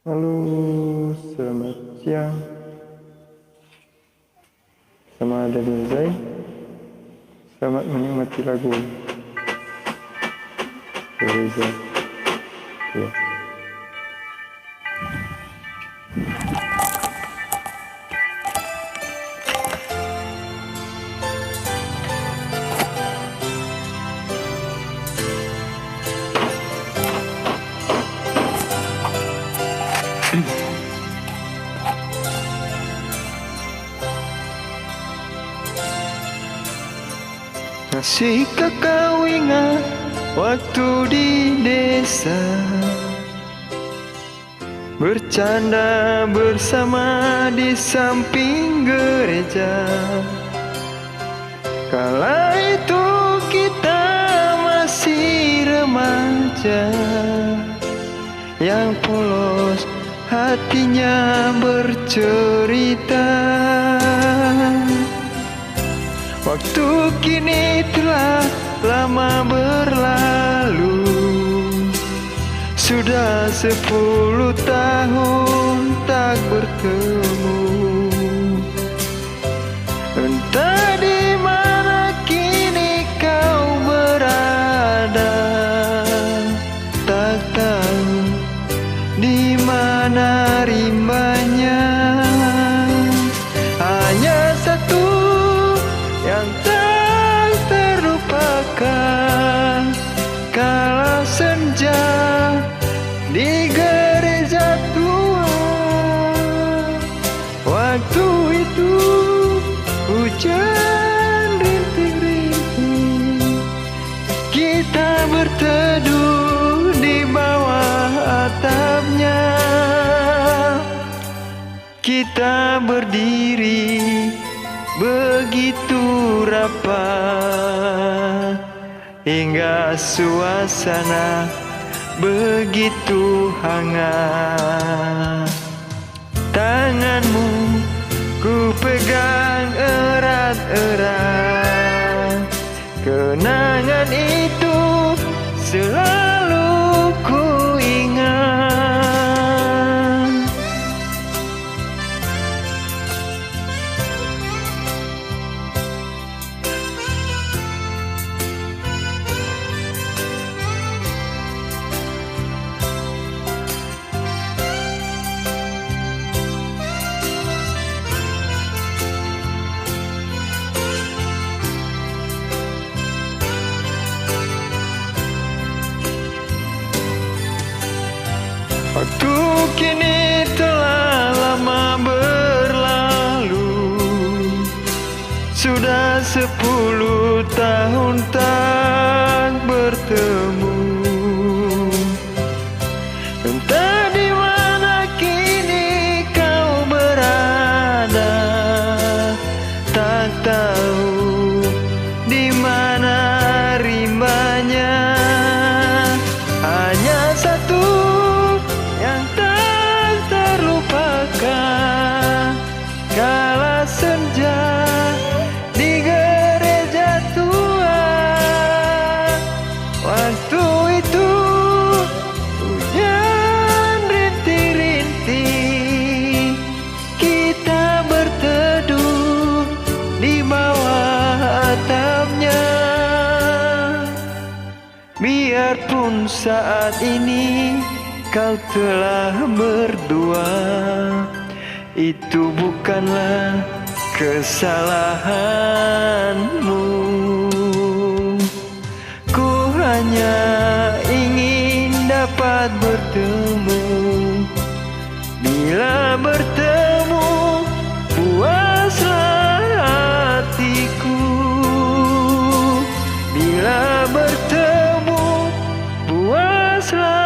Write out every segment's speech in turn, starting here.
Halo, selamat siang. Sama Daniel Zai. Selamat menikmati lagu Reza. Ya. Masihkah kau ingat waktu di desa, bercanda bersama di samping gereja? Kala itu kita masih remaja, yang polos hatinya bercerita. Waktu kini telah lama berlalu, sudah 10 tahun tak bertemu. Entah di mana kini kau berada, tak tahu di mana rimbanya. Hanya satu yang tak terlupakan, kala senja di gereja tua. Waktu itu hujan rintik-rintik, kita berteduh di bawah atapnya. Kita berdiri begitu rapat, hingga suasana begitu hangat. Tanganmu ku pegang erat-erat, kenangan itu selalu ku ingat. Waktu kini telah lama berlalu, sudah 10 tahun tak bertemu. Entah di mana kini kau berada, tak tahu di mana rimbanya. Hanya satu yang tak terlupakan, kala senja di gereja tua. Waktu itu hujan rintik-rintik, kita berteduh di bawah atapnya. Biarpun saat ini kau telah berdua, itu bukanlah kesalahanmu. Ku hanya ingin dapat bertemu. Bila bertemu, puaslah hatiku. Bila bertemu, puaslah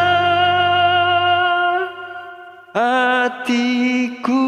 hatiku.